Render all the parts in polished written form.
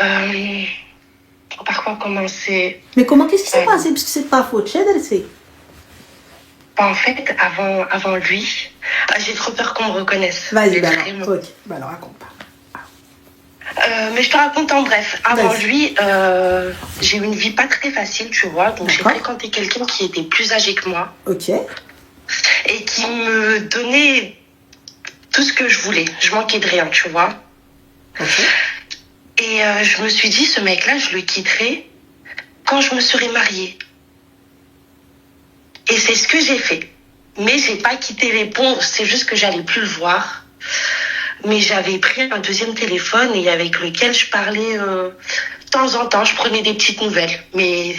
Euh, par quoi commencer? Mais comment, qu'est-ce qui s'est passé? Parce que c'est pas faute, c'est. En fait, avant lui, j'ai trop peur qu'on me reconnaisse. Vas-y, bah alors, ok. Bah alors, raconte pas. Mais je te raconte en bref. Avant Vas-y. lui, j'ai eu une vie pas très facile, tu vois. Donc j'ai D'accord. fréquenté quelqu'un qui était plus âgé que moi Ok. et qui me donnait tout ce que je voulais. Je manquais de rien, tu vois. Ok. Et je me suis dit, ce mec-là, je le quitterai quand je me serai mariée. Et c'est ce que j'ai fait. Mais j'ai pas quitté les ponts, c'est juste que j'allais plus le voir. Mais j'avais pris un deuxième téléphone et avec lequel je parlais de temps en temps. Je prenais des petites nouvelles, mais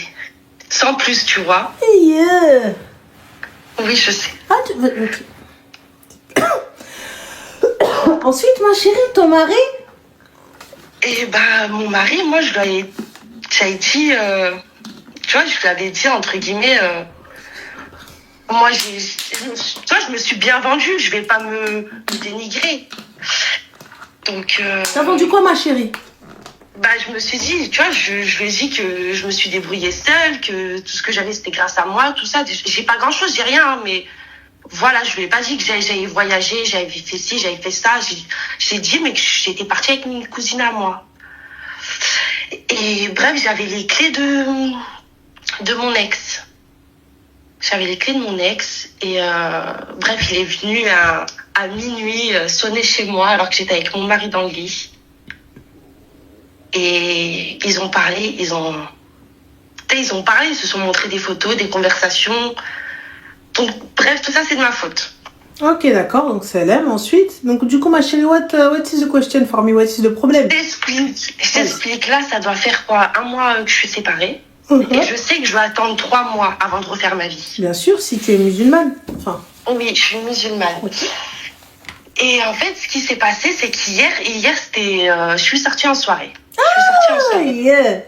sans plus, tu vois. Yeah. Oui, je sais. Ah, ok. Ensuite, ma chérie, ton mari? Et bah, mon mari, moi, j'avais dit, tu vois, je lui avais dit, entre guillemets, moi, tu vois, je me suis bien vendue, je vais pas me dénigrer. Donc. T'as vendu quoi, ma chérie? Bah, je me suis dit, tu vois, je lui ai dit que je me suis débrouillée seule, que tout ce que j'avais, c'était grâce à moi, tout ça. J'ai pas grand-chose, j'ai rien, hein, mais voilà, je lui ai pas dit que j'avais voyagé, j'avais fait ci, j'avais fait ça. J'ai dit, mais que j'étais partie avec une cousine à moi. Et bref, j'avais les clés de mon ex. J'avais les clés de mon ex. Et bref, il est venu à minuit sonner chez moi alors que j'étais avec mon mari dans le lit. Et ils ont parlé, ils se sont montrés des photos, des conversations. Donc, bref, tout ça, c'est de ma faute. Ok, d'accord, donc c'est l'aime. Ensuite, donc du coup, ma chérie, what is the question for me? What is the problem? Je t'explique, là, ça doit faire quoi? 1 mois que je suis séparée. Et je sais que je dois attendre 3 mois avant de refaire ma vie. Bien sûr, si tu es musulmane. Enfin. Oui, je suis musulmane. Okay. Et en fait, ce qui s'est passé, c'est qu'hier, c'était, je suis sortie en soirée. Yeah.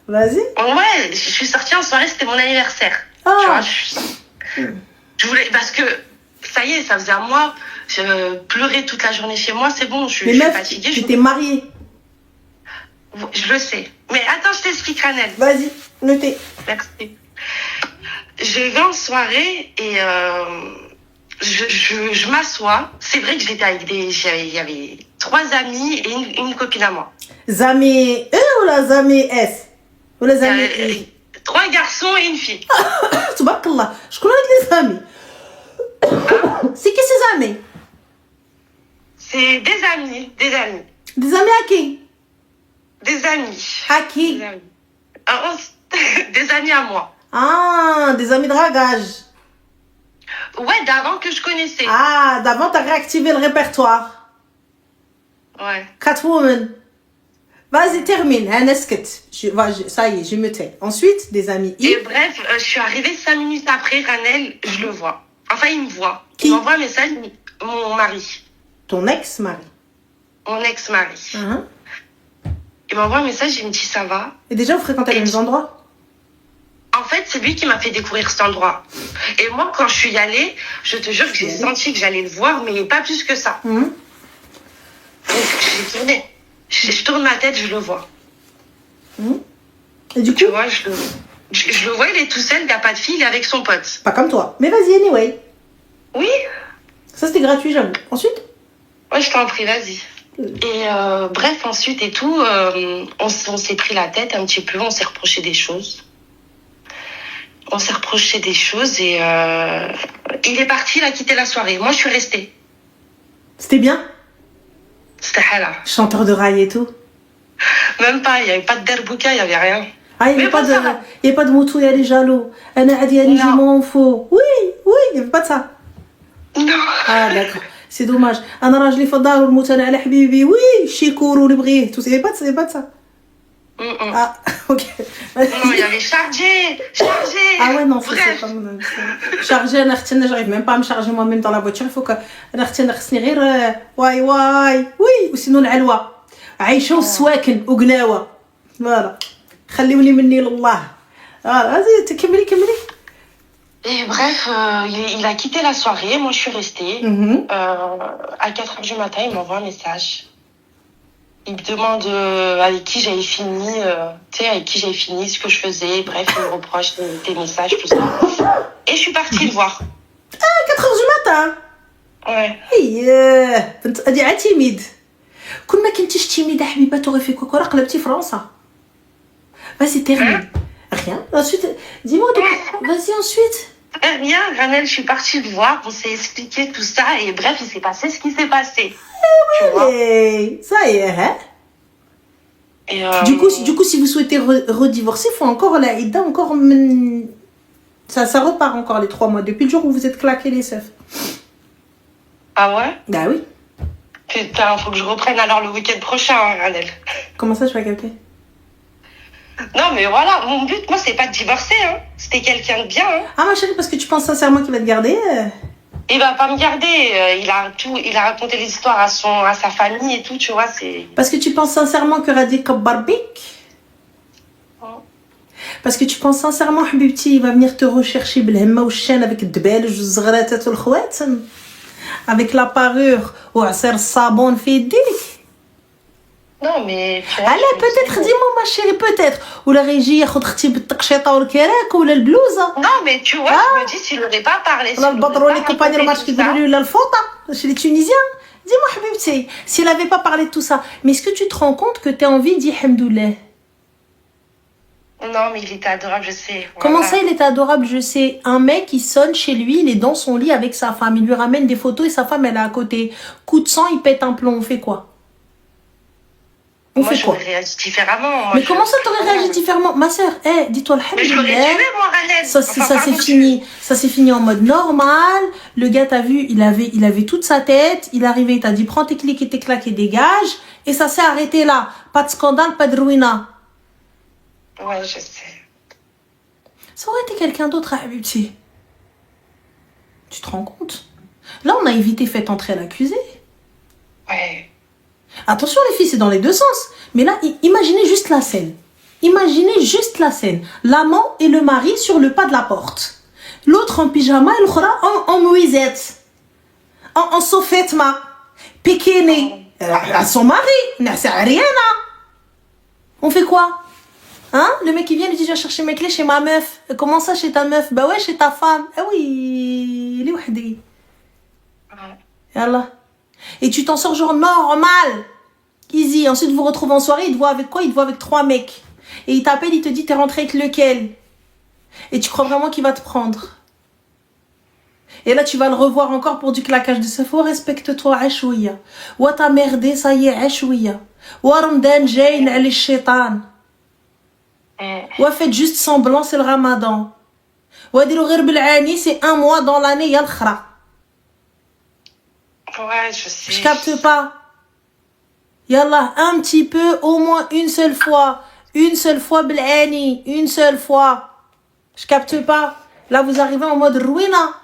Vas-y. Ouais, je suis sortie en soirée, c'était mon anniversaire. Ah. Tu vois, je voulais, parce que ça y est, ça faisait 1 mois, je pleurais toute la journée chez moi, c'est bon, je suis fatiguée. Tu t'es mariée. Je le sais. Mais attends, je t'explique, Ranel. Vas-y, notez. Merci. Je vais en soirée et je m'assois. C'est vrai que j'étais avec il y avait 3 amis et une copine à moi. Zami E ou la Zami S? Ou la Zami E? 3 garçons et une fille. Tabarakallah. Je connais les amis. C'est qui ces amis? C'est des amis. Des amis à qui? Des amis. À qui? Des amis à moi. Ah, des amis de dragage. Ouais, d'avant que je connaissais. Ah, d'avant, t'as réactivé le répertoire. Ouais. Catwoman. Vas-y, termine. Un esquette. Ça y est, je me tais. Ensuite, des amis. Et bref, je suis arrivée 5 minutes après, Ranel, je le vois. Enfin, il me voit. Qui? Il m'envoie un message, mon mari. Ton ex-mari. Mon ex-mari. Uh-huh. Il m'envoie un message, il me dit ça va. Et déjà, vous fréquentez les mêmes endroits? En fait, c'est lui qui m'a fait découvrir cet endroit. Et moi, quand je suis allée, je te jure que j'ai senti que j'allais le voir, mais pas plus que ça. Mm-hmm. Donc, j'ai tourné. Je tourne ma tête, je le vois. Mm-hmm. Et du coup? Tu vois, je le vois, il est tout seul, il n'y a pas de fille, il est avec son pote. Pas comme toi. Mais vas-y, anyway. Oui. Ça, c'était gratuit, j'avoue. Ensuite? Ouais, je t'en prie, vas-y. Et bref, ensuite et tout, on s'est pris la tête un petit peu, on s'est reproché des choses. Et il est parti, il a quitté la soirée. Moi, je suis restée. C'était bien? C'était hala. Chanteur de rail et tout? Même pas, il n'y avait pas de derbouka, il n'y avait rien. Ah, il n'y avait pas de moto, il y a les jaloux. Anna Adiani, je m'en fous. Oui, il n'y avait pas de ça. Non. Ah, d'accord. C'est dommage. أنا راجلي في الدار والموت أنا على حبيبي. Oui, شيكور واللي بغيه. Tout, il n'y avait pas de ça. Ah, ok. Non, il y avait chargé. Ah ouais, non, c'est pas mon chargé, j'arrive même pas à me charger moi-même dans la voiture. Il faut que خصني غير واي oui, ou sinon العلوة عايشة وسواكن وقناوة. Voilà. خليوني مني لله. Voilà, vas-y, كملي. Et bref, il a quitté la soirée, moi je suis restée. À 4h du matin, il m'envoie un message. il me demande avec qui j'avais fini, tu sais, avec qui j'avais fini, ce que je faisais. Bref, il me reproche tes messages, tout ça. Et je suis partie le voir. 4h du matin. Ouais. ايه بنت هادي عاد تيميد كون ما كنتيش تيميد حبيبه تغي فيك كره قلبتي فرنسا vas-y termine rien ensuite dis-moi vas-y ensuite Rien, Ranel, je suis partie le voir, on s'est expliqué tout ça et bref, il s'est passé ce qui s'est passé. Tu vois. Hey, ça y est hein Et du coup si vous souhaitez redivorcer faut encore la idda encore ça repart encore les 3 mois depuis le jour où vous êtes claqué les seufs. Ah ouais? Bah oui. Putain, faut que je reprenne alors le week-end prochain, hein, Ranel. Comment ça, je vais capter? Non, mais voilà, mon but, moi, c'est pas de divorcer, hein. C'était quelqu'un de bien, hein. Ah, ma chérie, parce que tu penses sincèrement qu'il va te garder Il va pas me garder. Il a raconté les histoires à sa famille et tout, tu vois, c'est... Parce que tu penses sincèrement que Radi Kabbarbik Parce que tu penses sincèrement, Habibti, il va venir te rechercher بالهمة والشان avec الدبالج والزغراتات والخواتم avec la parure وعصير الصابون في يديك. Non, mais... Allez, peut-être, dis-moi, ma chérie, peut-être. Ou la régie, ياخد اختي بالتقشيطة والكراك ولا البلوزة. Non, mais tu vois, je me dis, s'il n'aurait pas parlé... ولا البطرون les compagnons match qui يقولوا لي ولا الفوطة chez les Tunisiens. Dis-moi, Habibti, s'il avait pas parlé de tout ça, mais est-ce que tu te rends compte que t'as envie de dire Hamdoulah? Non, mais il était adorable, je sais. Voilà. Comment ça, il était adorable, je sais. Un mec, il sonne chez lui, il est dans son lit avec sa femme. Il lui ramène des photos et sa femme, elle est à côté. Coup de sang, il pète un plomb. On fait quoi? Moi, j'aurais réagi différemment. Moi, mais comment ça, t'aurais réagi différemment? Ma soeur, dis-toi le Mais je l'aurais tué, moi, Ranel. Ça c'est fini. Ça c'est fini en mode normal. Le gars, t'as vu, il avait toute sa tête. Il est arrivé, il t'a dit, prends tes clics et tes claques et dégage. Et ça s'est arrêté là. Pas de scandale, pas de ruina. Ouais, je sais. Ça aurait été quelqu'un d'autre à Habibti. Tu te rends compte? Là, on a évité fait entrer l'accusé. Ouais. Attention les filles, c'est dans les deux sens. Mais là, imaginez juste la scène. Imaginez juste la scène. L'amant et le mari sur le pas de la porte. L'autre en pyjama et l'autre en mouisette. En sofetma. Pékéné. À son mari. C'est rien là. On fait quoi? Hein? Le mec il vient, il dit je vais chercher mes clés chez ma meuf. Comment ça chez ta meuf? Bah ouais, chez ta femme. Eh oui, il est wahdi. Yallah. Et tu t'en sors genre normal. Easy. Ensuite vous retrouvez en soirée, il te voit avec quoi? Il te voit avec 3 mecs. Et il t'appelle, il te dit t'es rentré avec lequel? Et tu crois vraiment qu'il va te prendre. Et là tu vas le revoir encore pour du claquage de ce faux. Respecte-toi, ashouya. Wa t'as merdé, ça y est, ashouya. Wa Ramadan jayn ali shaitan. Ouais, faites juste semblant, c'est le ramadan. Ouais, c'est 1 mois dans l'année, il y a le khra. Ouais, je sais. Je capte pas. Yallah, un petit peu, au moins une seule fois. Une seule fois, Belani. Une seule fois. Je capte pas. Là, vous arrivez en mode ruina.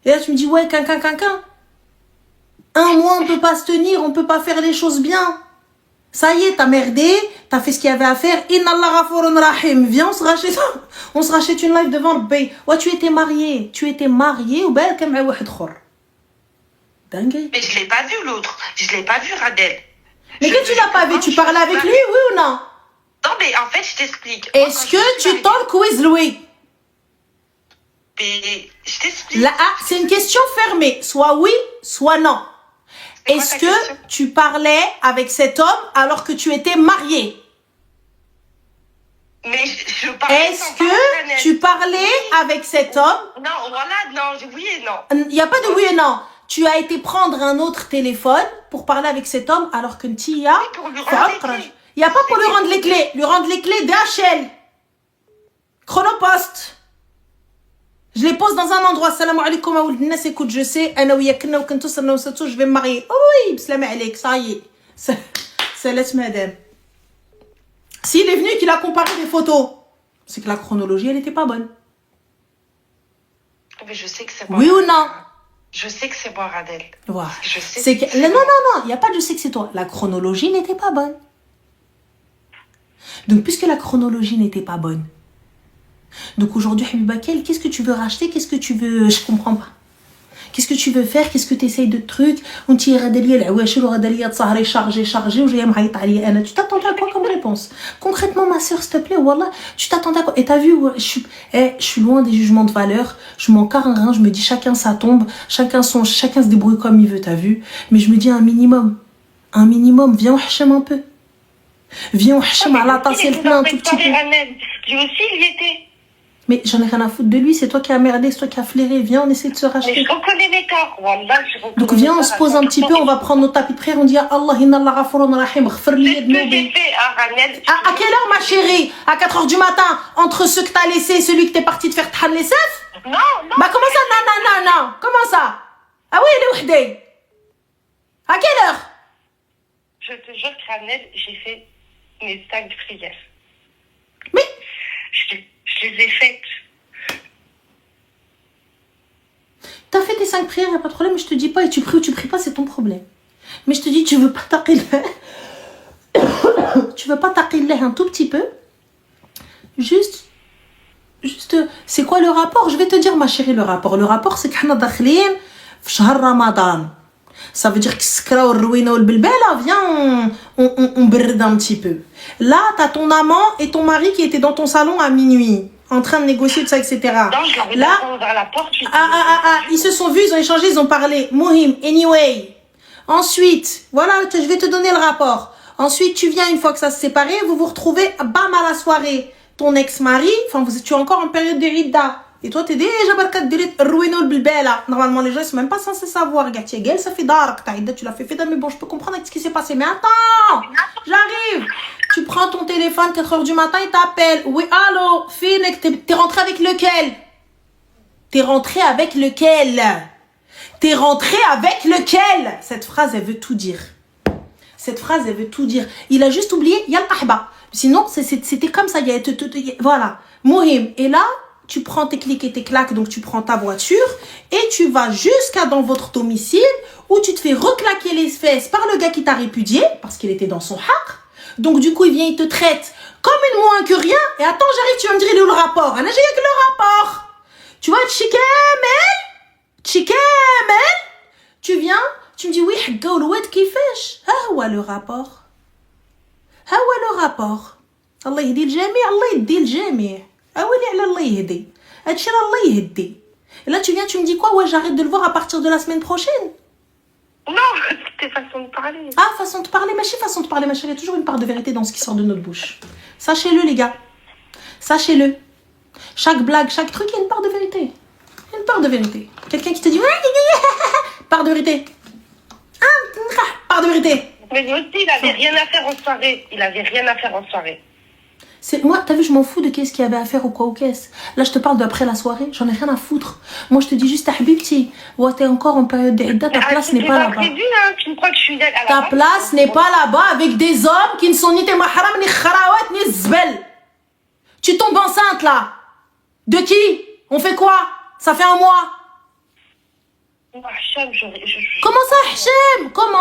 Et là, tu me dis, ouais, quinquin. 1 mois, on peut pas se tenir, on peut pas faire les choses bien. Ça y est, t'as merdé, t'as fait ce qu'il y avait à faire. Inna Allah ghafourun rahim. Viens, on se rachète une live devant le bay. Ouais, tu étais marié ou belle comme un wahid khor. Dingue. Mais je l'ai pas vu l'autre. Je l'ai pas vu, Radel. Mais que tu l'as pas vu, tu parlais avec lui, oui ou non? Non, mais en fait, je t'explique. Est-ce que tu talk with Louis? Mais je t'explique. Là, c'est une question fermée. Soit oui, soit non. Est-ce que tu parlais avec cet homme alors que tu étais mariée? Mais je parlais. Est-ce que tu parlais avec cet homme? Non, voilà, non, oui et non. Il n'y a pas de oui et non. Tu as été prendre un autre téléphone pour parler avec cet homme alors que Ntia... Pour lui rendre les clés. Il n'y a pas pour lui rendre les clés. Lui rendre les clés DHL. Chronopost. Je les pose dans un endroit. Salam alaikum, Aouldnas, écoute, je sais, je vais me marier. Oh oui, salam alaik, ça y est. C'est laisse madame. S'il est venu et qu'il a comparé des photos, c'est que la chronologie, elle n'était pas bonne. Mais je sais que c'est moi. Oui ou non? Je sais que c'est moi, Radel. Voilà. Je sais que... Non, il n'y a pas de je sais que c'est toi. La chronologie n'était pas bonne. Donc, puisque la chronologie n'était pas bonne, donc aujourd'hui, Habiba Kel, qu'est-ce que tu veux racheter? Qu'est-ce que tu veux... Je comprends pas. qu'est-ce que tu veux faire, qu'est-ce que tu essayes de trucs, tu t'attendais à quoi comme réponse? Concrètement, ma soeur, s'il te plaît, wallah, tu t'attendais à quoi? Et t'as vu, je suis loin des jugements de valeur, je m'en carre un rein, je me dis chacun sa tombe, chacun se débrouille comme il veut, t'as vu? Mais je me dis un minimum, viens on hacham un peu. Viens on hacham à la tasser le plein un tout petit peu. Lui aussi, il y était. Mais j'en ai rien à foutre de lui, c'est toi qui as merdé, c'est toi qui as flairé. Viens, on essaie de se racheter. Mais je reconnais les torts, wallah, donc viens, on se pose un petit peu, on va prendre nos tapis de prière, on dit Allah inna Allah ghafourun rahim, ghfir li c'est ce que j'ai fait, Ranel. À quelle heure, ma chérie? À 4h du matin, entre ceux que t'as laissé et celui que t'es parti te faire t'han les sefs? Non. Bah comment ça, non. Comment ça? Ah oui, il est whdé. À quelle heure? Je te jure, Ranel, j'ai fait mes 5 prières. Mais je les ai faites. T'as fait tes 5 prières, y'a pas de problème, je te dis pas, et tu pries ou tu pries pas, c'est ton problème. Mais je te dis, tu veux pas taqillah. Tu veux pas taqillah un tout petit peu. Juste, c'est quoi le rapport? Je vais te dire, ma chérie, le rapport. Le rapport, c'est qu'on a dakhlin في شهر Ramadan. Ça veut dire que skra ou ruina ou bilbela, viens, on bride un petit peu. Là, t'as ton amant et ton mari qui étaient dans ton salon à minuit, en train de négocier tout ça, etc. Non, je l'avais là, vers la porte. Ils se sont vus, ils ont échangé, ils ont parlé. Mohim, anyway. Ensuite, voilà, je vais te donner le rapport. Ensuite, tu viens une fois que ça se séparé, vous vous retrouvez, bam, à la soirée. Ton ex-mari, enfin, tu es encore en période de Ridda. Et toi, t'es déjà barkat dirit ruino le bilbela. Normalement, les gens, ils sont même pas censés savoir. Gati, gueule, ça fait darak. Tu l'as fait, mais bon, je peux comprendre ce qui s'est passé. Mais attends, j'arrive. Tu prends ton téléphone, 4h du matin, il t'appelle. Oui, allô, Finek, t'es rentré avec lequel? T'es rentré avec lequel? Cette phrase, elle veut tout dire. Il a juste oublié, il y a le ahba. Sinon, c'était comme ça. Voilà. Mohim. Et là, tu prends tes clics et tes claques, donc tu prends ta voiture et tu vas jusqu'à dans votre domicile où tu te fais reclaquer les fesses par le gars qui t'a répudié parce qu'il était dans son haq. Donc du coup, il vient, il te traite comme une moins que rien. Et attends, j'arrive, tu vas me dire, il est où le rapport? J'ai que le rapport. Tu vois, Chikamel, tu viens, tu me dis, oui, Gaouloued qui fait. Ah ouais, le rapport. Allah yhdi le jami. Ah oui, Allah yhdi. Atchir Allah yhdi. Et là, tu viens, tu me dis quoi? Ouais, j'arrête de le voir à partir de la semaine prochaine. Non, c'était façon de parler. Ah, façon de parler, ma chérie. Il y a toujours une part de vérité dans ce qui sort de notre bouche. Sachez-le, les gars. Sachez-le. Chaque blague, chaque truc, il y a une part de vérité. Quelqu'un qui te dit, part de vérité. Part de vérité. Mais lui aussi, il avait rien à faire en soirée. Moi, t'as vu, je m'en fous de qu'est-ce qu'il y avait à faire ou quoi ou qu'est-ce. Là, je te parle d'après la soirée, j'en ai rien à foutre. Moi, je te dis juste, Habibti, ouais, t'es encore en période d'Aïda, ta place n'est pas là-bas. Tu me crois que je suis à ta place n'est pas là-bas avec des hommes qui ne sont ni tes mahram, ni kharawat, ni zbel. Tu tombes enceinte, là. De qui? On fait quoi? Ça fait un mois. Comment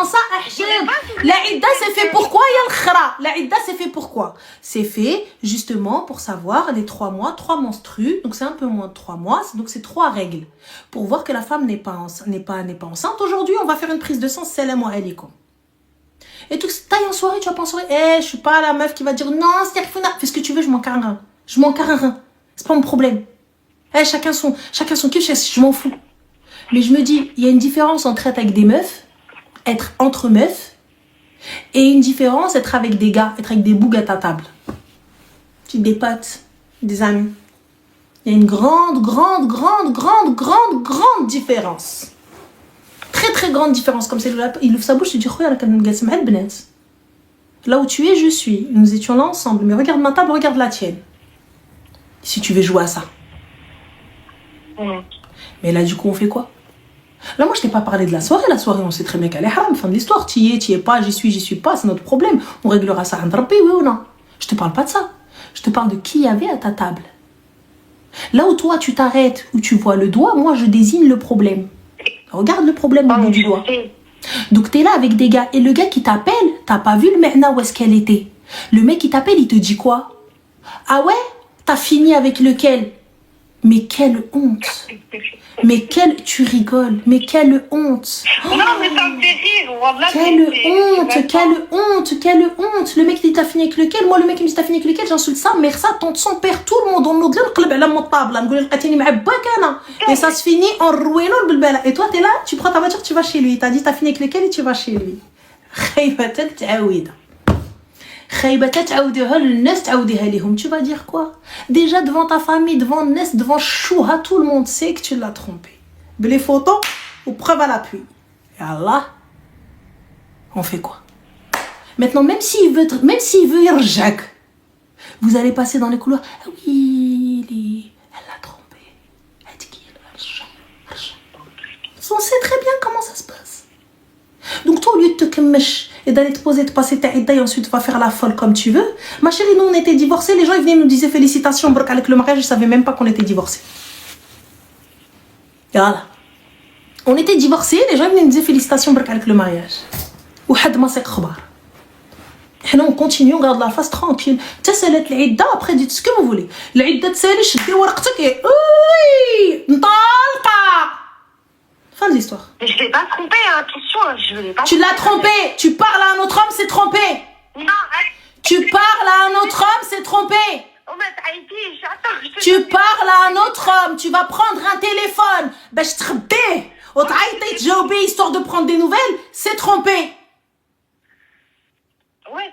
ça, Hachem? La Idda, c'est fait pourquoi? Il y a le khra. La Idda, c'est fait pourquoi? C'est fait justement pour savoir les 3 mois, 3 menstrues. Donc c'est un peu moins de 3 mois. Donc c'est 3 règles. Pour voir que la femme n'est pas enceinte. Aujourd'hui, on va faire une prise de sang. Salam alaikum. Et tout ça, en soirée, tu vas pas en soirée. Je suis pas la meuf qui va dire non, c'est fais ce que tu veux, je m'en carre un rein. C'est pas mon problème. Chacun son kiff, je m'en fous. Mais je me dis, il y a une différence entre être avec des meufs, être entre meufs, et une différence être avec des gars, être avec des bougs à ta table. Des potes, des amis. Il y a une grande différence. Très grande différence. Comme c'est il ouvre sa bouche, il dit, là où tu es, je suis. Nous étions là ensemble. Mais regarde ma table, regarde la tienne. Si tu veux jouer à ça. Mais là, du coup, on fait quoi? Là, moi, je t'ai pas parlé de la soirée. La soirée, on sait très bien qu'elle est haram. Fin de l'histoire. Tu y es pas, j'y suis pas. C'est notre problème. On réglera ça à Rabbi, oui ou non? Je te parle pas de ça. Je te parle de qui y avait à ta table. Là où toi, tu t'arrêtes, où tu vois le doigt, moi, je désigne le problème. Regarde le problème au bout du doigt. Donc, t'es là avec des gars. Et le gars qui t'appelle, t'as pas vu le mehna où est-ce qu'elle était. Le mec qui t'appelle, il te dit quoi? Ah ouais? T'as fini avec lequel? Mais quelle honte. Mais quelle... Tu rigoles. Mais quelle honte. Non, mais ça me fait rire. Wallah, quelle honte. Quelle honte. Quelle honte. Le mec, il t'a fini avec lequel? Moi, le mec, il me dit t'as fini avec lequel? J'insulte sa mère, sa tante, son père, tout le monde. On nous dit نقلب على mon table. نقول لقيتيني مع باك انا. Et ça se finit en روينو بالبلا. Et toi, t'es là, tu prends ta voiture, tu vas chez lui. T'as dit t'as fini avec lequel et tu vas chez lui. خايبة تعاويدة. خايبة تعاوديها للناس تعاوديها ليهم. Tu vas dire quoi? Déjà devant ta famille, devant Nes, devant Chouha, tout le monde sait que tu l'as trompé. Les photos ou preuve à l'appui. Et Allah, on fait quoi? Maintenant, même s'il veut Irjak, vous allez passer dans les couloirs. Ah oui, elle l'a trompé. Elle dit qu'il on sait très bien comment ça se passe. Donc toi, au lieu de te kemmesh et d'aller te poser, de passer ta idée et ensuite va faire la folle comme tu veux. Ma chérie, nous on était divorcés, les gens ils venaient nous disaient félicitations avec le mariage, je savais même pas qu'on était divorcés. Voilà. On était divorcés, les gens venaient nous disaient félicitations avec le mariage. Ou had ma sek khbar. Et on continue, on garde la face tranquille. تسالت العده, après dites ce que vous voulez. العده تسالي شدي ورقتك et oui, نطلقه. Fin de l'histoire. Mais je l'ai pas trompé, hein, attention, je l'ai pas Tu l'as trompé. Tu parles à un autre homme, c'est trompé. Non, tu parles à un autre homme, c'est trompé. Tu parles à un autre homme, tu vas prendre un téléphone, باش تخبيه وتعيطي تجاوبيه histoire de prendre des nouvelles, c'est trompé. Ouais,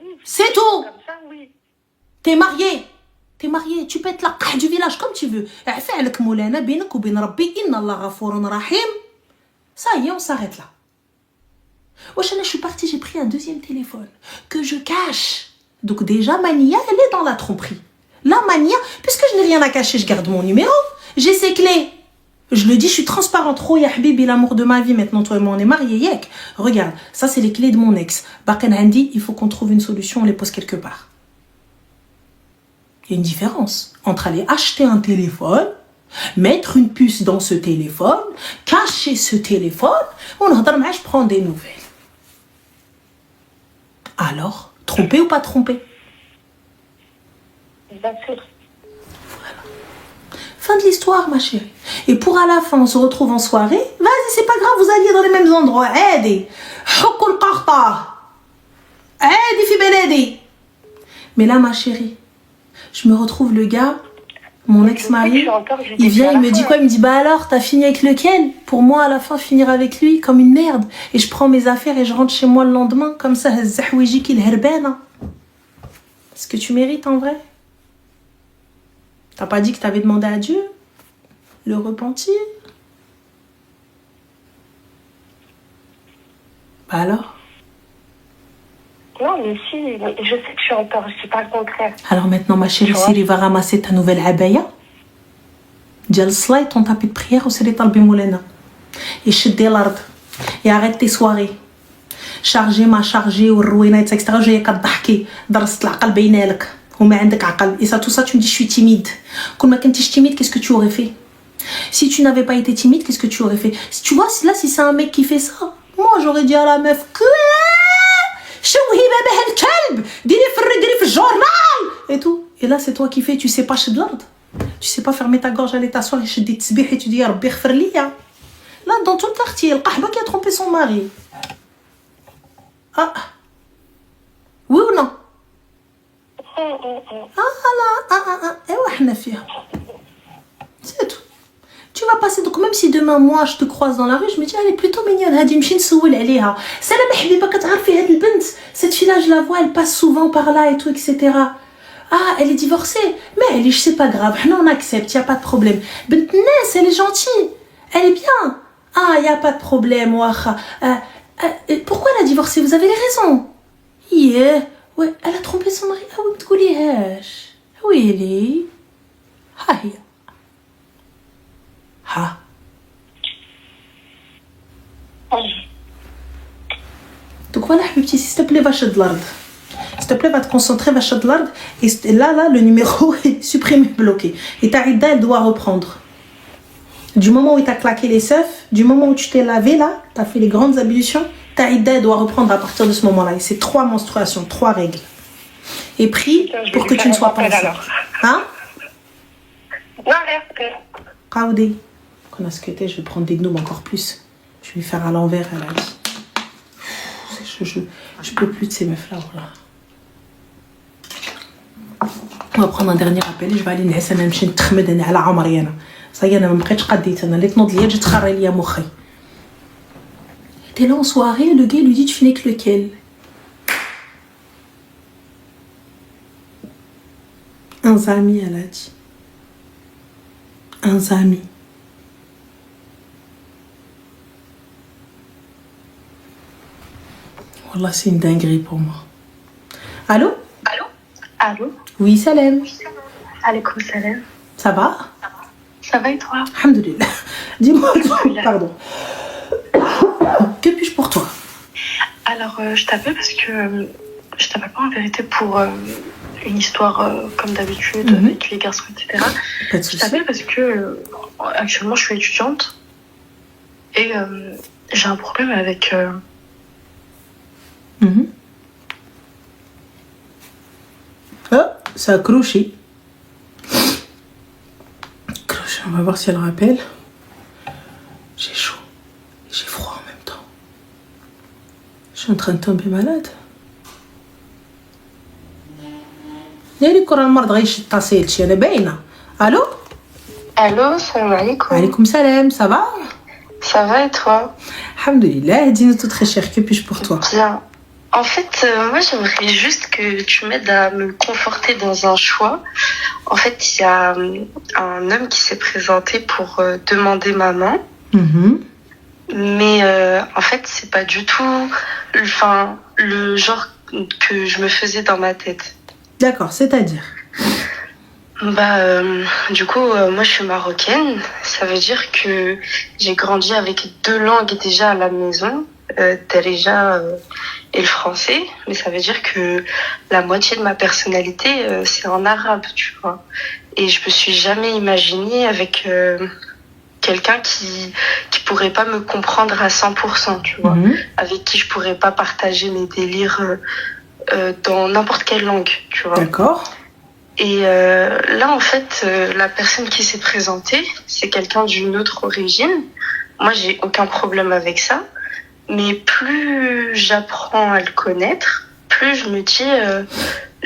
oui. C'est tout. Comme ça, oui. T'es marié, tu peux être la قح du village comme tu veux. فعلك مولانا بينك وبين ربي إن الله غفور رحيم. Ça y est, on s'arrête là. Wesh, je suis partie, j'ai pris un deuxième téléphone que je cache. Donc déjà, Mania, elle est dans la tromperie. La Mania, puisque je n'ai rien à cacher, je garde mon numéro. J'ai ses clés. Je le dis, je suis transparente. Oh, ya habibi, l'amour de ma vie. Maintenant, toi et moi, on est mariés. Yek. Regarde, ça, c'est les clés de mon ex. Baken Handi, il faut qu'on trouve une solution, on les pose quelque part. Il y a une différence entre aller acheter un téléphone, mettre une puce dans ce téléphone, cacher ce téléphone, on je prends des nouvelles. Alors, tromper ou pas tromper? Bien sûr. Voilà. Fin de l'histoire, ma chérie. Et pour à la fin, on se retrouve en soirée. Vas-y, c'est pas grave, vous alliez dans les mêmes endroits. Aidez. Mais là, ma chérie, je me retrouve le gars, mon ex-mari, il vient, il me dit quoi? Il me dit, bah alors, t'as fini avec lequel? Pour moi, à la fin, finir avec lui comme une merde. Et je prends mes affaires et je rentre chez moi le lendemain, comme ça, ce que tu mérites en vrai. T'as pas dit que t'avais demandé à Dieu le repentir? Bah alors? Non, mais si, je sais que je suis en tort, je dis pas le contraire. Alors maintenant, ma chérie, Siri va ramasser ta nouvelle abaya. Dial slide ton tapis de prière au Siri Talbi Moulena. Et chedder l'ard. Et arrête tes soirées. Charger, ma charger, ou rouina, etc. J'ai qu'à d'ahki. Darst l'aqal bainelk. Ou mais عندك عقل. Et ça, tout ça, tu me dis, je suis timide. Quand ma kentish timide, qu'est-ce que tu aurais fait? Si tu n'avais pas été timide, qu'est-ce que tu aurais fait? Tu vois, là, si c'est un mec qui fait ça, moi, j'aurais dit à la meuf, quoi? Et tout. Et là, c'est toi qui fais, tu sais pas chez l'ordre. Tu sais pas fermer ta gorge, aller t'asseoir et chez des tsbih et tu dis, Rabbi khfirli. Là, dans tout le quartier, le qahba qui a trompé son mari. Ah. Oui ou non? C'est tout. Tu vas passer, donc même si demain moi je te croise dans la rue, je me dis elle est plutôt mignonne, cette fille là je la vois, elle passe souvent par là et tout, etc. Ah, elle est divorcée, mais elle est, je sais pas grave, on accepte, y a pas de problème. Bentnes, elle est gentille, elle est bien. Ah, y a pas de problème, wacha. Pourquoi elle a divorcé? Vous avez les raisons. Yeah, ouais, elle a trompé son mari. Ah oui, تقوليهاش. ويلي. ها هي. ها. Donc voilà, petit, s'il te plaît, va chez de l'ordre. S'il te plaît, va te concentrer, va chez de l'ordre. Et là, le numéro est supprimé, bloqué. Et ta Ida, elle doit reprendre. Du moment où tu as claqué les seufs, du moment où tu t'es lavé, là, tu as fait les grandes ablutions, ta Ida, elle doit reprendre à partir de ce moment-là. Et c'est 3 menstruations, 3 règles. Et prie pour que tu ne sois pas enceinte. Hein? Non, rien. Kaoudé. Qu'on a skaté, je vais prendre des gnômes encore plus. Je vais lui faire à l'envers, elle a dit. Je peux plus de ces meufs-là, voilà. On va prendre un dernier appel et je vais aller نعس انا نمشي نتخمد انا على عمري انا صاي انا ما بقيتش قديت انا اللي تنوض ليا تجي تخري ليا مخي. T'es là en soirée, le gars lui dit tu finis avec lequel? Un zami, elle a dit. Un zami. Wallah, c'est une dinguerie pour moi. Allô? Allô? Oui, Salem. Alaykoum salam. Ça va? Ça va et toi? Alhamdoulilah. Dis-moi, pardon. Que puis-je pour toi? Alors, je t'appelle parce que je t'appelle pas en vérité pour une histoire comme d'habitude avec les garçons, etc. Pas de souci. Je t'appelle parce que actuellement je suis étudiante et j'ai un problème avec. Oh, ça a cloché. Cloché, on va voir si elle rappelle. J'ai chaud. J'ai froid en même temps. Je suis en train de tomber malade. يا كره المرض غيشد طاسيلتي انا باينه. الو Salam alaikum. عليكم سلام. Ça va? Ça va et toi? Alhamdoulilah. Dis-nous tout très cher, que puis-je pour toi? Bien. En fait, moi j'aimerais juste que tu m'aides à me conforter dans un choix. En fait, il y a un homme qui s'est présenté pour demander ma main. Mais en fait, c'est pas du tout le genre que je me faisais dans ma tête. D'accord, c'est-à-dire? Du coup, moi je suis marocaine. Ça veut dire que j'ai grandi avec 2 langues déjà à la maison, Darija et le français. Mais ça veut dire que la moitié de ma personnalité, c'est en arabe, tu vois. Et je me suis jamais imaginée avec quelqu'un qui pourrait pas me comprendre à 100%, tu vois. Avec qui je pourrais pas partager mes délires dans n'importe quelle langue, tu vois. D'accord. Et là, en fait, la personne qui s'est présentée, c'est quelqu'un d'une autre origine. Moi, j'ai aucun problème avec ça. Mais plus j'apprends à le connaître, plus je me dis,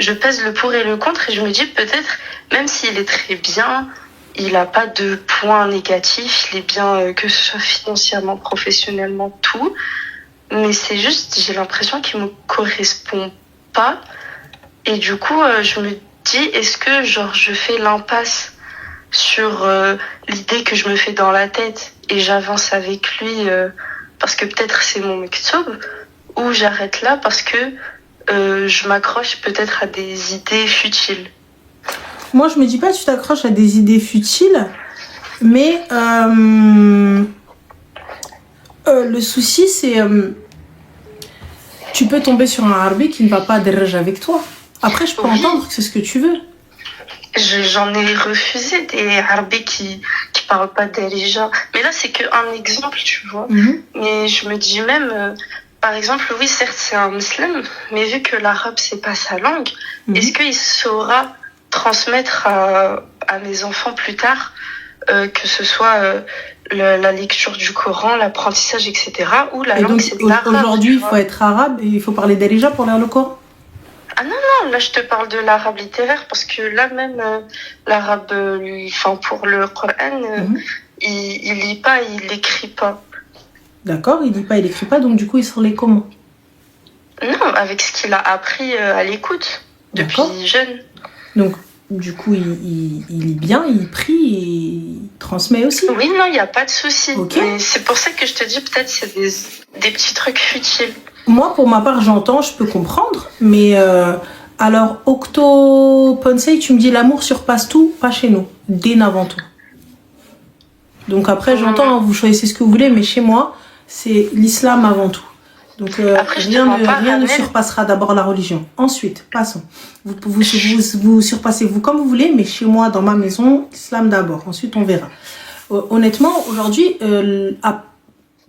je pèse le pour et le contre et je me dis peut-être, même s'il est très bien, il n'a pas de points négatifs, il est bien que ce soit financièrement, professionnellement, tout. Mais c'est juste, j'ai l'impression qu'il me correspond pas. Et du coup, je me dis, est-ce que genre je fais l'impasse sur l'idée que je me fais dans la tête et j'avance avec lui parce que peut-être c'est mon mektoub, ou j'arrête là parce que je m'accroche peut-être à des idées futiles. Moi, je me dis pas que tu t'accroches à des idées futiles, mais le souci, c'est tu peux tomber sur un arbi qui ne va pas dérager avec toi. Après, je peux entendre que c'est ce que tu veux. J'en ai refusé des arabes qui parlent pas Darija. Mais là, c'est qu'un exemple, tu vois. Mais je me dis même, par exemple, oui, certes, c'est un musulman, mais vu que l'arabe, c'est pas sa langue, est-ce qu'il saura transmettre à mes enfants plus tard que ce soit la lecture du Coran, l'apprentissage, etc. ou la langue, c'est de l'arabe. Aujourd'hui, il faut être arabe et il faut parler Darija pour lire le Coran. Ah non, là je te parle de l'arabe littéraire parce que là même l'arabe, pour le Coran, il lit pas, il écrit pas. D'accord, il lit pas, il écrit pas, donc du coup il sort les comment? Non, avec ce qu'il a appris à l'écoute depuis jeune. Donc du coup il lit bien, il prie et il transmet aussi. Oui, non, il n'y a pas de souci. Okay. Mais c'est pour ça que je te dis peut-être c'est des petits trucs futiles. Moi, pour ma part, j'entends, je peux comprendre. Mais alors, Octo Ponsei, tu me dis l'amour surpasse tout, pas chez nous. Dîne avant tout. Donc après, j'entends, vous choisissez ce que vous voulez, mais chez moi, c'est l'islam avant tout. Donc après, rien ne surpassera d'abord la religion. Ensuite, passons. Vous surpassez vous comme vous voulez, mais chez moi, dans ma maison, l'islam d'abord. Ensuite, on verra. Honnêtement, aujourd'hui,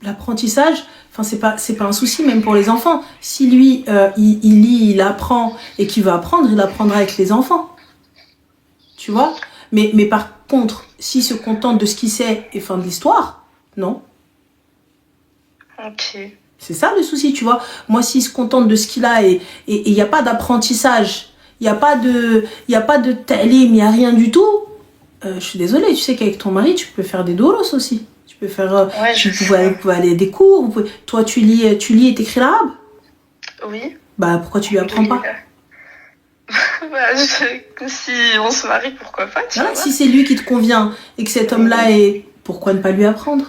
l'apprentissage, c'est pas un souci même pour les enfants. Si lui il lit, il apprend et qu'il veut apprendre, il apprendra avec les enfants. Tu vois? Mais par contre, s'il se contente de ce qu'il sait et fin de l'histoire, non. Ok. C'est ça le souci, tu vois. Moi, s'il se contente de ce qu'il a et il n'y a pas d'apprentissage, il n'y a pas de talim, il n'y a rien du tout, je suis désolée, tu sais qu'avec ton mari, tu peux faire des doulos aussi. Tu peux faire, Ouais, vous pouvez aller à des cours, toi tu lis et t'écris l'arabe. Oui. Bah pourquoi tu lui apprends pas? Bah, si on se marie, pourquoi pas, tu Voilà, vois. si c'est lui qui te convient et que cet homme-là est... Pourquoi ne pas lui apprendre?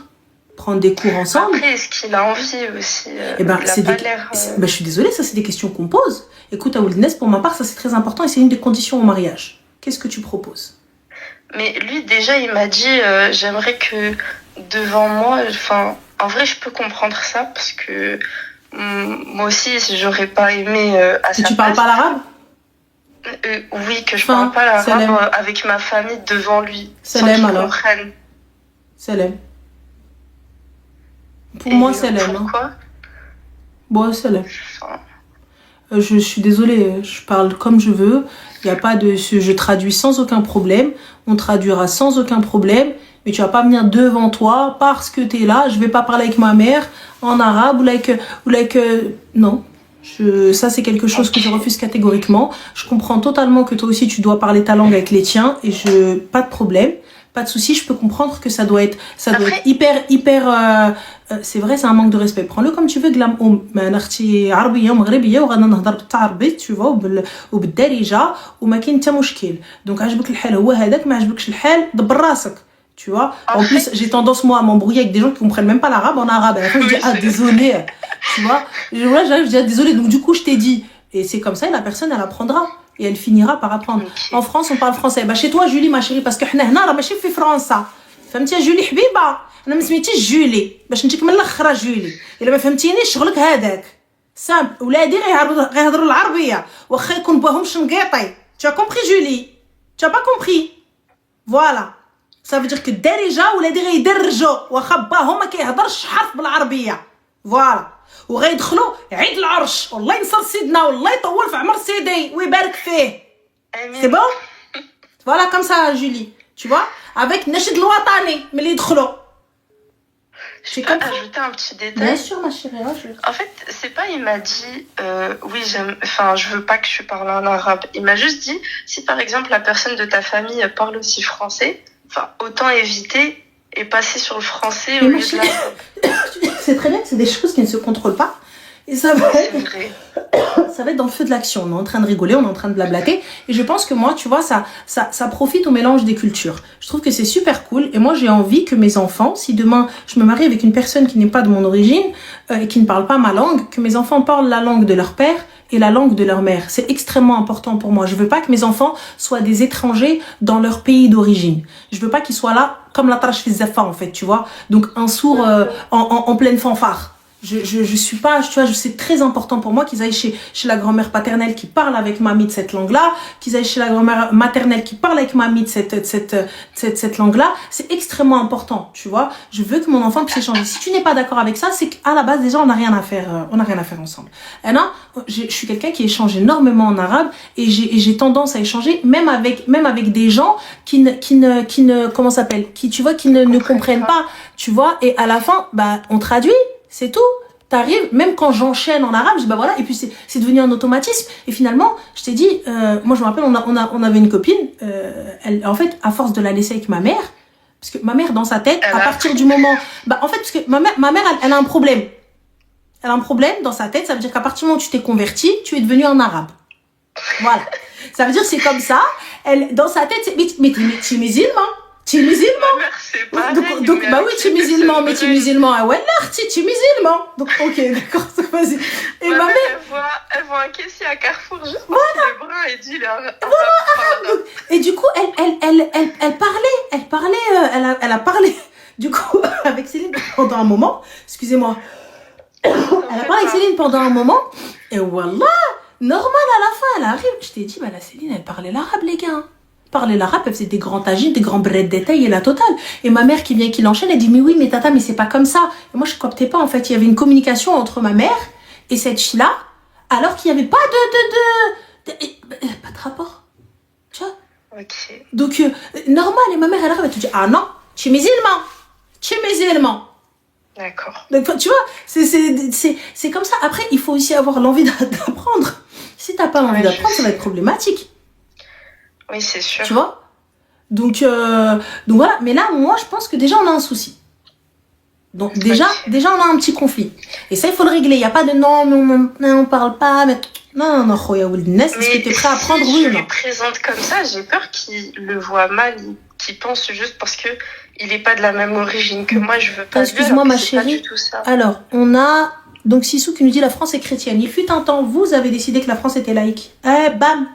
Prendre des cours ensemble. Après, est-ce qu'il a envie aussi Eh ben, il a pas l'air... je suis désolée, ça c'est des questions qu'on pose. Écoute, à Oulness, pour ma part, ça c'est très important et c'est une des conditions au mariage. Qu'est-ce que tu proposes? Mais lui, déjà, il m'a dit, j'aimerais que devant moi, enfin, en vrai, je peux comprendre ça parce que moi aussi, j'aurais pas aimé à Si sa tu parles place. pas l'arabe? Oui, que je Enfin, parle pas l'arabe Salem. avec ma famille devant lui. Sans Salem, qu'il alors. comprenne. Salem. Pour Et moi, Salem. pourquoi Bon, Salem. Enfin, Je suis désolée, je parle comme je veux. Il y a pas de, je traduis sans aucun problème. On traduira sans aucun problème. Mais tu vas pas venir devant toi parce que t'es là. Je vais pas parler avec ma mère en arabe non. Ça c'est quelque chose que je refuse catégoriquement. Je comprends totalement que toi aussi tu dois parler ta langue avec les tiens et pas de problème. Pas de souci, je peux comprendre que ça doit être hyper c'est vrai, c'est un manque de respect. Prends-le comme tu veux, glam ما انا اختي عربيه ومغربيه وغانا نهضر بالعربي tu vois وبالدارجه وما كاين حتى مشكل. Donc عجبك الحال هو هذاك ما عجبكش الحال دبر راسك. Tu vois, en plus, j'ai tendance, moi, à m'embrouiller avec des gens qui comprennent même pas l'arabe en arabe. À la fin, je dis, ah, désolé. Tu vois, je dis, ah, désolé. Donc, du coup, je t'ai dit. Et c'est comme ça, et la personne, elle apprendra. Et elle finira par apprendre. Okay. En France, on parle français. Bah, chez toi, Julie, ma chérie, parce que حنا هنا راه ماشي في فرنسا. فهمتي يا جولي حبيبة؟ أنا ما سميتيش جولي باش نجيك من الآخر جولي. إلا ما فهمتينيش شغلك هذاك. سامبل. ولادي غيهضروا العربية. واخا يكون باهمش نقيطي. Tu as compris, Julie? Tu as pas compris? Voilà. Ça veut dire que الدارجة ولادي غيدرجوا واخا باهم ما كيهضرش حرف بالعربية. فوالا. وغيدخلوا عيد العرش والله ينصر سيدنا والله يطول في عمر سيدي ويبارك فيه. C'est bon? Voilà comme ça, Julie. Tu vois? Avec Nashid الوطني ملي يدخلوا. Je peux ajouter un petit détail. Bien sûr, ma chérie. En fait, c'est pas, il m'a dit, oui, je veux pas que tu parles en arabe. Il m'a juste dit, si par exemple la personne de ta famille parle aussi français, enfin, autant éviter et passer sur le français au lieu de l'arabe. C'est très bien que c'est des choses qui ne se contrôlent pas. Et ça va être dans le feu de l'action. On est en train de rigoler, on est en train de blablater. Et je pense que moi, tu vois, ça profite au mélange des cultures. Je trouve que c'est super cool. Et moi, j'ai envie que mes enfants, si demain je me marie avec une personne qui n'est pas de mon origine et qui ne parle pas ma langue, que mes enfants parlent la langue de leur père et la langue de leur mère. C'est extrêmement important pour moi. Je veux pas que mes enfants soient des étrangers dans leur pays d'origine. Je veux pas qu'ils soient là comme la Tarach Fizafa, en fait, tu vois. Donc, un sourd en pleine fanfare. Je suis pas, tu vois, c'est très important pour moi qu'ils aillent chez la grand-mère paternelle qui parle avec mamie de cette langue-là, qu'ils aillent chez la grand-mère maternelle qui parle avec mamie de cette langue-là. C'est extrêmement important, tu vois. Je veux que mon enfant puisse échanger. Si tu n'es pas d'accord avec ça, c'est qu'à la base, déjà, on n'a rien à faire ensemble. Et là, je suis quelqu'un qui échange énormément en arabe et j'ai tendance à échanger même avec des gens qui ne, comment ça s'appelle, qui, tu vois, qui ne comprennent pas, tu vois. Et à la fin, bah, on traduit. C'est tout. T'arrives, même quand j'enchaîne en arabe, je dis bah voilà, et puis c'est devenu un automatisme. Et finalement, je t'ai dit, moi je me rappelle, on avait une copine, elle, en fait, à force de la laisser avec ma mère, parce que ma mère dans sa tête, à partir du moment, bah en fait, parce que ma mère, elle a un problème. Elle a un problème dans sa tête, ça veut dire qu'à partir du moment où tu t'es converti, tu es devenu un arabe. Voilà. Ça veut dire c'est comme ça. Elle, dans sa tête, mais tu es musulman. Tu es musulman. Donc bah oui, tu es musulman, mais tu es musulman. Ah ouais, là, tu es musulman. Donc ok, d'accord, vas-y. Et ma mère, elle voit un caissier à Carrefour juste parce qu'il est brun et dit il est arabe. Et du coup, elle a parlé du coup avec Céline pendant un moment. Excusez-moi. Elle a parlé avec Céline pendant un moment. Et voilà, normal à la fin, elle arrive. Je t'ai dit, bah la Céline, elle parlait l'arabe, les gars. Parler l'arabe, elle faisait des grands tagines, des grands braids de détail et la totale. Et ma mère qui vient, qui l'enchaîne, elle dit, mais oui, mais tata, mais c'est pas comme ça. Et moi, je captais pas, en fait. Il y avait une communication entre ma mère et cette fille-là, alors qu'il y avait pas pas de rapport. Tu vois? Ok. Donc, normal, et ma mère, elle arrive, elle te dit, ah non, tu es musulman. Tu es musulman. D'accord. Donc, tu vois, c'est comme ça. Après, il faut aussi avoir l'envie d'apprendre. Si t'as pas l'envie d'apprendre, ça va être problématique. Oui, c'est sûr. Tu vois? Donc voilà. Mais là, moi, je pense que déjà, on a un souci. Donc déjà, on a un petit conflit. Et ça, il faut le régler. Il n'y a pas de non, mais on parle pas. Mais... Non, khoya Oulnes, est-ce que tu es prêt à apprendre, oui ou non? Si je le présente comme ça, j'ai peur qu'il le voit mal, qu'il pense juste parce que il n'est pas de la même origine que moi, je veux pas. Excuse-moi, ma chérie. Alors, on a donc Sissou qui nous dit la France est chrétienne. Il fut un temps, vous avez décidé que la France était laïque. Eh, bam,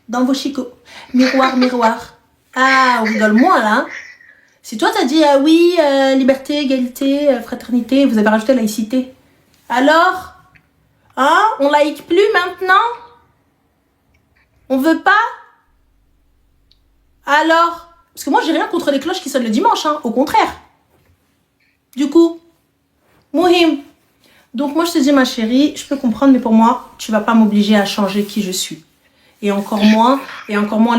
dans vos chicots. Miroir, miroir. Ah, on rigole moins là. Si toi t'as dit oui, liberté, égalité, fraternité, vous avez rajouté laïcité. Alors, hein, on laïque plus maintenant? On veut pas? Alors? Parce que moi j'ai rien contre les cloches qui sonnent le dimanche, hein, au contraire. Du coup, Mohim. Donc moi je te dis ma chérie, je peux comprendre, mais pour moi, tu vas pas m'obliger à changer qui je suis. Et encore moins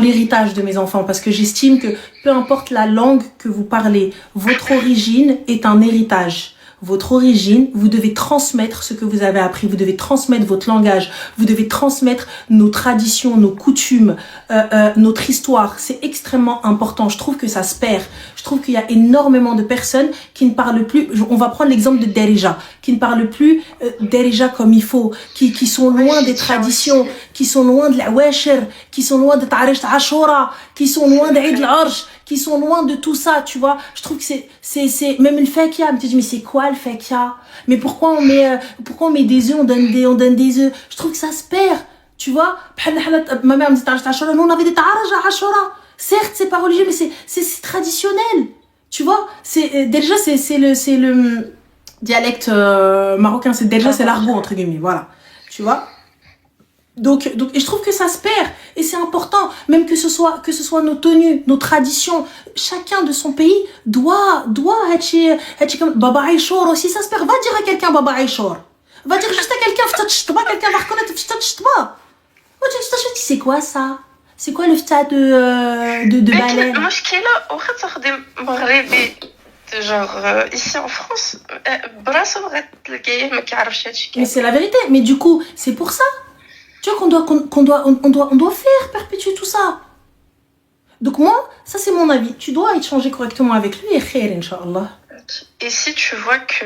l'héritage de mes enfants, parce que j'estime que peu importe la langue que vous parlez, votre origine est un héritage. Votre origine, vous devez transmettre ce que vous avez appris, vous devez transmettre votre langage, vous devez transmettre nos traditions, nos coutumes, notre histoire. C'est extrêmement important. Je trouve que ça se perd. Je trouve qu'il y a énormément de personnes qui ne parlent plus, on va prendre l'exemple de Derija, qui ne parlent plus Derija comme il faut, qui sont loin des traditions, qui sont loin de la Washir, qui sont loin de Ta'arish Ashura, qui sont loin d'Aïd al-Arsh, qui sont loin de tout ça, tu vois. Je trouve que c'est même le fakia, me dis mais c'est quoi le fakia? Mais pourquoi on met des œufs, on donne des œufs? Je trouve que ça se perd, tu vois. Ma mère me dit Ta'arish Ashura, nous on avait des Ta'arish Ashura. Certes, c'est pas religieux, mais c'est traditionnel. Tu vois, déjà c'est le dialecte marocain, c'est l'argot entre guillemets, voilà. Tu vois. Donc et je trouve que ça se perd et c'est important, même que ce soit nos tenues, nos traditions, chacun de son pays doit être comme Baba Aïchour aussi, ça se perd. Va dire à quelqu'un Baba Aïchour. Va dire juste à quelqu'un quelqu'un va reconnaître Ftat. C'est quoi ça? C'est quoi le fta de baleine? Genre ici en France, mais c'est la vérité. Mais du coup, c'est pour ça. Tu vois qu'on doit faire perpétuer tout ça. Donc moi, ça c'est mon avis. Tu dois échanger correctement avec lui et khair, Inch'Allah. Et si tu vois que